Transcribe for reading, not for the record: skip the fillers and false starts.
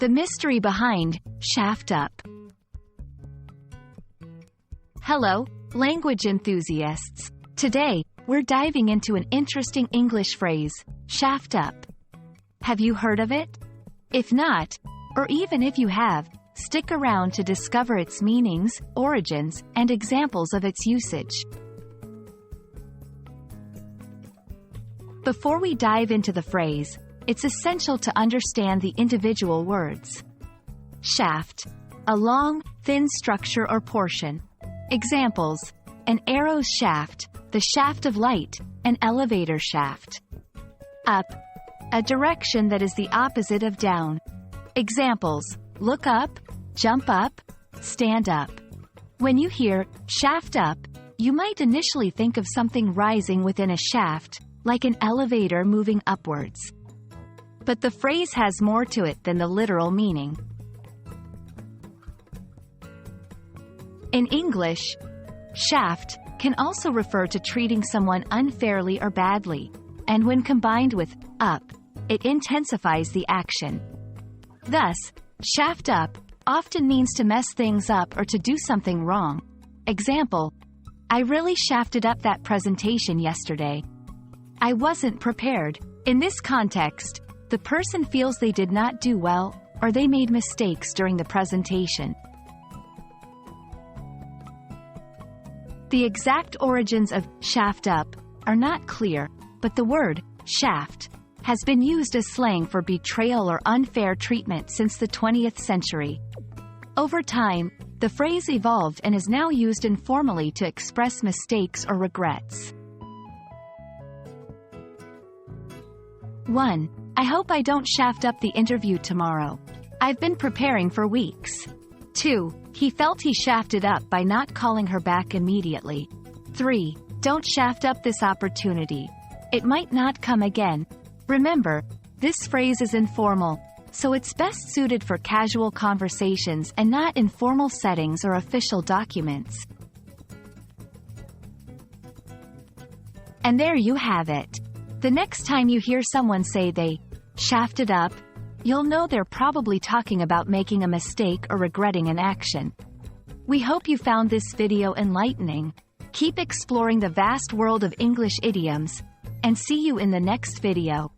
The mystery behind shaft up. Hello, language enthusiasts. Today, we're diving into an interesting English phrase, shaft up. Have you heard of it? If not, or even if you have, stick around to discover its meanings, origins, and examples of its usage. Before we dive into the phrase, it's essential to understand the individual words. Shaft, a long, thin structure or portion. Examples: an arrow's shaft, the shaft of light, an elevator shaft. Up, a direction that is the opposite of down. Examples: look up, jump up, stand up. When you hear shaft up, you might initially think of something rising within a shaft, like an elevator moving upwards. But the phrase has more to it than the literal meaning. In English, shaft can also refer to treating someone unfairly or badly, and when combined with up, it intensifies the action. Thus, shaft up often means to mess things up or to do something wrong. Example: I really shafted up that presentation yesterday. I wasn't prepared. In this context, the person feels they did not do well, or they made mistakes during the presentation. The exact origins of shaft up are not clear, but the word shaft has been used as slang for betrayal or unfair treatment since the 20th century. Over time, the phrase evolved and is now used informally to express mistakes or regrets. 1. I hope I don't shaft up the interview tomorrow. I've been preparing for weeks. 2. He felt he shafted up by not calling her back immediately. 3. Don't shaft up this opportunity. It might not come again. Remember, this phrase is informal, so it's best suited for casual conversations and not in formal settings or official documents. And there you have it. The next time you hear someone say they shafted up, you'll know they're probably talking about making a mistake or regretting an action. We hope you found this video enlightening. Keep exploring the vast world of English idioms, and see you in the next video.